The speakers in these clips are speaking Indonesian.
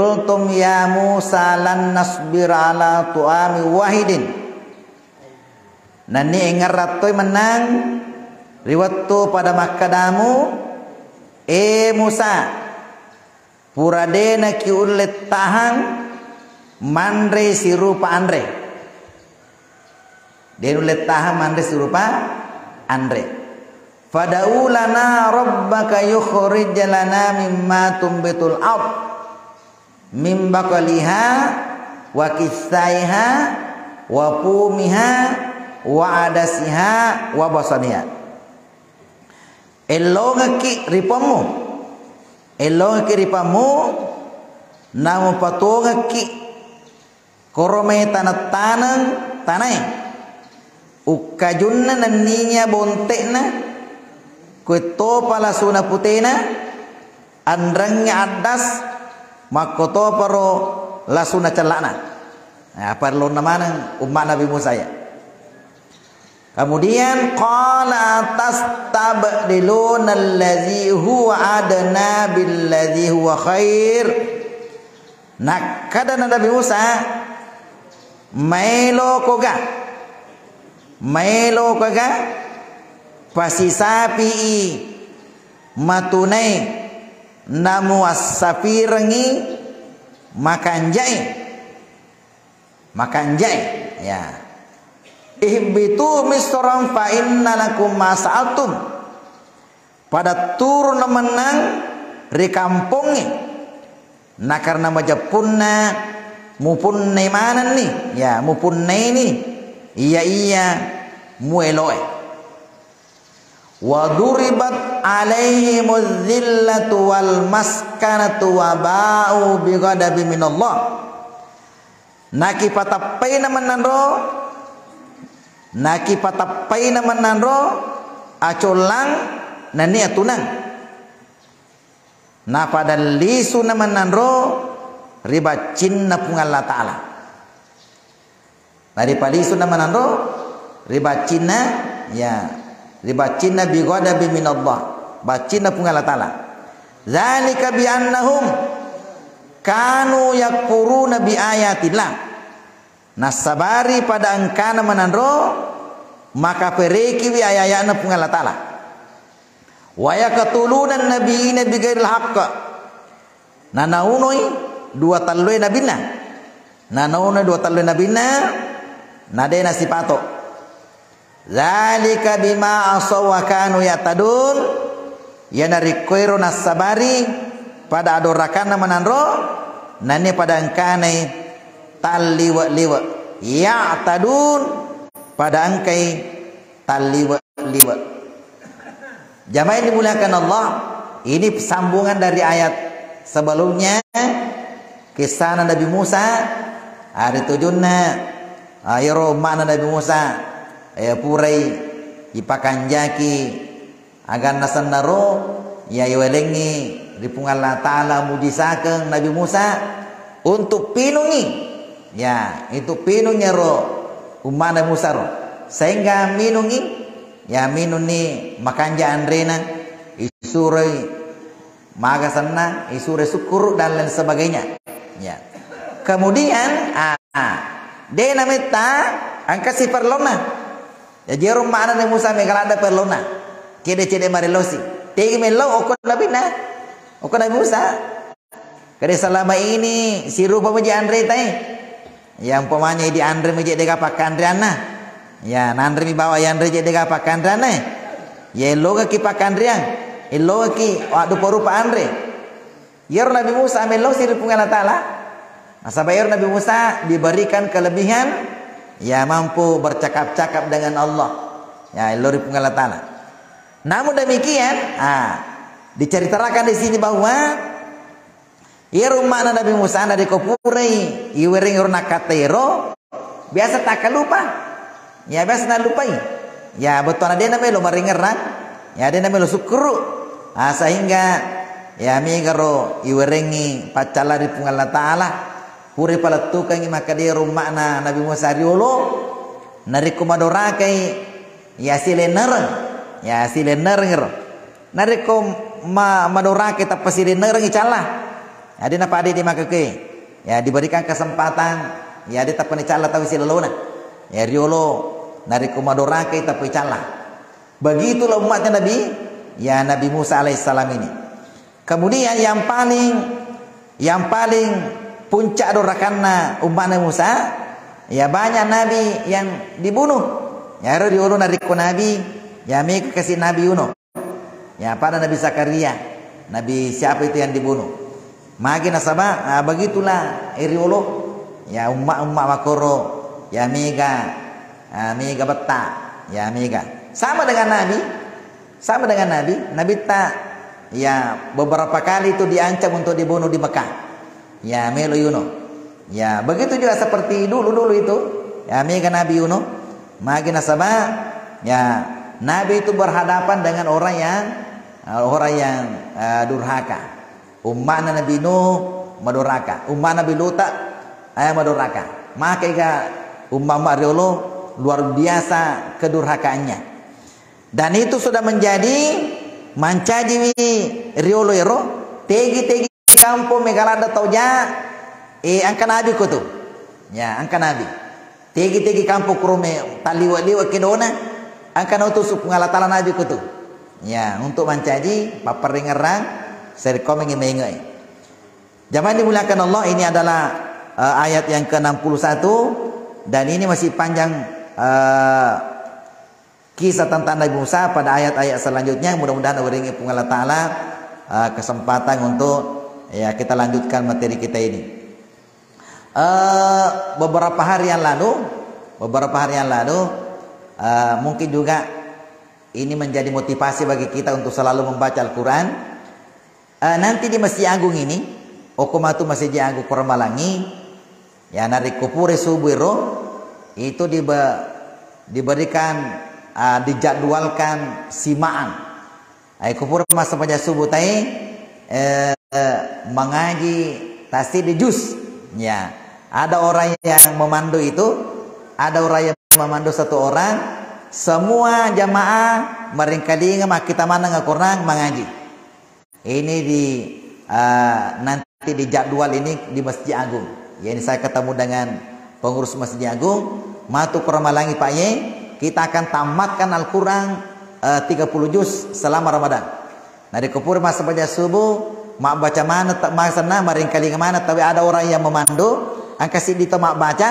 qultum ya Musa lan nasbir ala tu'ami wahidin. Nani engaratoy menang riwatto pada makadamu Musa puradena ki ulet tahan mandre sirupa andre. Den ulet tahan mandre sirupa andre. Fada'u lana rabbaka yukhrij lana mimma tumbitul ard min baqaliha wa kisaiha wa pumiha wa adasiha wa basaniha. Elongaki ripamu namu patongaki korome tanah ukajunna naninya bontekna kueto pala suna putena andrangnya adas makoto paro lasuna celana. Nah, perlu namanya umat Nabi Musa ya. Kemudian qala tastabdiluna allazi huwa adna billazi huwa khair. Nak kada Nabi Musa mailo koga pasisapi matunai namu as-safirangi makanjai ya. Ihbitu misram fa inna lakum mas'altum. Pada turun menang ri kampungi. Nah karena majapunna mupunne mana nih? Ya mupunne ini. Iya mueloe. Wa duribat alaihimuz zillatu wal maskanatu wa ba'u bi ghadabi minallah. Naki patappaina menandro acolang nani atunang. Na pada lisu na menandro riba cinna pungal Allah Ta'ala. Dari palisu na menandro riba cinna ya riba cinna bi ghadabi minallah. Bacinna pungal Allah Ta'ala. Zalika bi annahum kanu yakfuruna bi ayatillah. Nasabari pada angkana menandro maka pereki wi ayayana pung Allah Ta'ala. Wa yaqtuluna nabiyina bighairil haqq. Nanaunoi dua talloy nabina. Nanaunoi dua talloy nabina nadena sipato. Zalika bima asaw wa kanu yatadun. Yana requero nasabari pada adorakana menandro nani pada angkane taliwa ya tadun pada angkai taliwa. Jamaah yang dimuliakan Allah, ini sambungan dari ayat sebelumnya kisah Nabi Musa hari tujunna ayro mana Nabi Musa purai ipakanjaki agar nasannaro ya iwelengi dipungal Allah Ta'ala mujisakeun Nabi Musa untuk pinungi. Ya, itu pinungnya umana Musa sehingga minungi makanja andrena isurai magasanna isurai syukur dan lain sebagainya ya. Kemudian de namita angka si perlona ya jerum mana ne Musa megalada perlona cede marelosi tegi melo okon Nabi Musa kade selama ini si rupa meja andre tai yang pemanya di andre meja dega pakandriana ya nandre mi bawa yang andre dega pakandriana ya loga ki pakandrian loga ki wadu porupa andre yer Nabi Musa melo si rupa Allah Ta'ala masa bayar Nabi Musa diberikan kelebihan ya mampu bercakap-cakap dengan Allah ya lo rupa Allah Ta'ala. Namun demikian diceritakan di sini bahwa ya rumah Nabi Musa ada di kopurei iwering urna katero biasa tak lupa ya biasa nak lupai ya betul ada nama lo maringeran ya ada nama lo sukru sehingga ya mi garo iwerengi pacala di pungal Allah Ta'ala puri pala tukang maka dia rumah Nabi Musa riolo nari kumadorakai ya silener ngero nari ko madorakai tapasilener ngicala Ada napa ada di makake. Ya diberikan kesempatan ya ada tapi cala tahu si lelona. Ya riolo nari kumadorake tapi cala. Begitulah umatnya Nabi Musa alaihissalam ini. Kemudian yang paling puncak dorakanna umat Musa, ya banyak nabi yang dibunuh. Ya riolo nari nabi, ya mereka kasih nabi Yuno. Ya pada Nabi Zakaria, nabi siapa itu yang dibunuh? Magi nasabah, begitulah riolo. Ya umat makoro, ya mega beta, ya mega. Sama dengan Nabi tak ya beberapa kali itu diancam untuk dibunuh di Mekah. Ya melo Yuno. Ya begitu juga seperti dulu itu. Ya mega Nabi Yuno. Magi nasabah, ya Nabi itu berhadapan dengan orang yang durhaka. Umat Nabi Nuh madurhaka. Umat Nabi Lut madurhaka. Maka umat riolo luar biasa kedurhakaannya. Dan itu sudah menjadi mancaji riolo ero tegi kampung megalada tauja angka nabi ko tu. Ya angka nabi. Tegi kampung krome taliwa kedona angka utus pengalatala nabi ko tu. Ya untuk mancaji paperingerang seri komeng mengai. Zaman dimuliakan Allah, ini adalah ayat yang ke-61 dan ini masih panjang kisah tentang Nabi Musa pada ayat-ayat selanjutnya. Mudah-mudahan Allah Subhanahu taala kesempatan untuk ya kita lanjutkan materi kita ini. Beberapa hari yang lalu mungkin juga ini menjadi motivasi bagi kita untuk selalu membaca Al-Quran. Nanti di Masjid Agung ini, Okomatu Masjid Agung Permalangi, ya nari kupure subuiro itu diberikan dijadwalkan simaan. Kupur masa pada subuh tai mengaji tasir di juz. Ya, ada orang yang memandu itu, ada orang yang memandu satu orang. Semua jamaah meringkali kita mana ngakurang mengaji. Ini nanti di jadwal ini di Masjid Agung. Ya, ini saya ketemu dengan pengurus Masjid Agung. Matu Permalangi Pak Ye. Kita akan tamatkan Al-Quran 30 juz selama Ramadan. Nah di kupur masa baca subuh, mak baca mana tak masana maringkali ke mana, tapi ada orang yang memandu, angkasi di mak baca.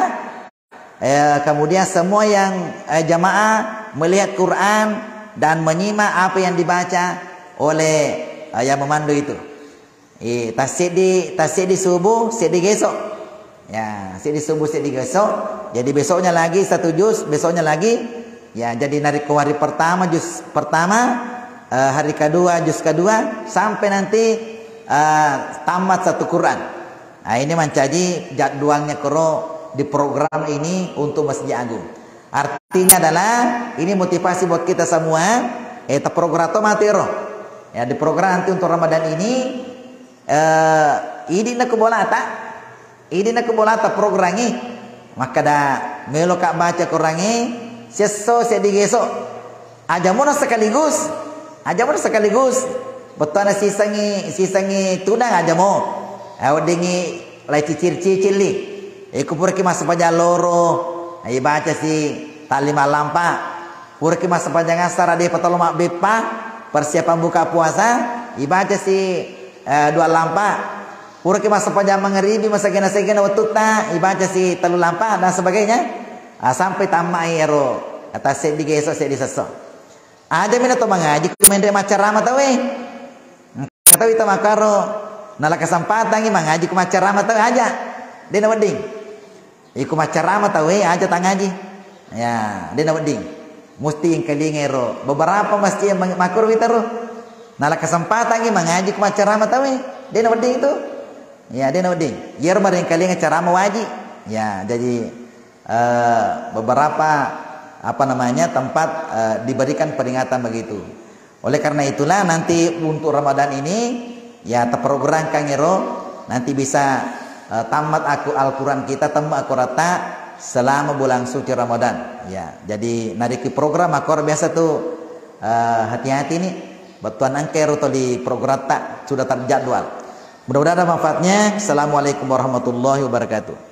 Kemudian semua yang jamaah melihat Quran dan menyimak apa yang dibaca oleh yang memandu itu. Tasik di subuh, sedi gesok. Ya, sedi subuh, sedi gesok. Jadi besoknya lagi satu juz, besoknya lagi. Ya, jadi dari hari pertama juz pertama, hari kedua juz kedua, sampai nanti tamat satu Quran. Nah, ini mencaji jadwalnya kero di program ini untuk Masjid Agung. Artinya adalah ini motivasi buat kita semua. Program matero. Ya, di program nanti untuk Ramadan ini ini nak kebolata program ini. Maka dah melo kak baca Quran seso sedigeso aja mona sekaligus betul na sisangi tunang aja mo awdingi lai cicil-cicili kupur ki mas paja loro ai baca si talima lampa pur ki mas paja ngasar ade patoloma bepa persiapan buka puasa ibaca si dua lampa pur ki mas paja mangribi masa gena-gena watuta ibaca si telu lampa dan sebagainya. Sampai tamai ero atas sedi gesok sedi sesok. Ada mina to mengaji kumende macarama tawe. Kata itu makaro nala kesempatan ngi mengaji ku macarama tawe aja. Dena wedding. Iku macarama tawe aja tangaji. Ya, dena wedding. Musti yang kalingero. Beberapa masjid yang makro witaru. Nala kesempatan ngi mengaji ku macarama tawe. Dena wedding itu. Ya, dena wedding. Yer maring kalinga carama waji. Ya, jadi beberapa tempat diberikan peringatan begitu. Oleh karena itulah nanti untuk Ramadan ini ya terprogram kangero nanti bisa tamat Al-Quran kita temu akurata selama bulan suci Ramadan. Ya, jadi nariki program akor biasa tuh hati-hati nih. Betuan angkero to di program tak sudah terjadwal. Mudah-mudahan ada manfaatnya. Assalamualaikum warahmatullahi wabarakatuh.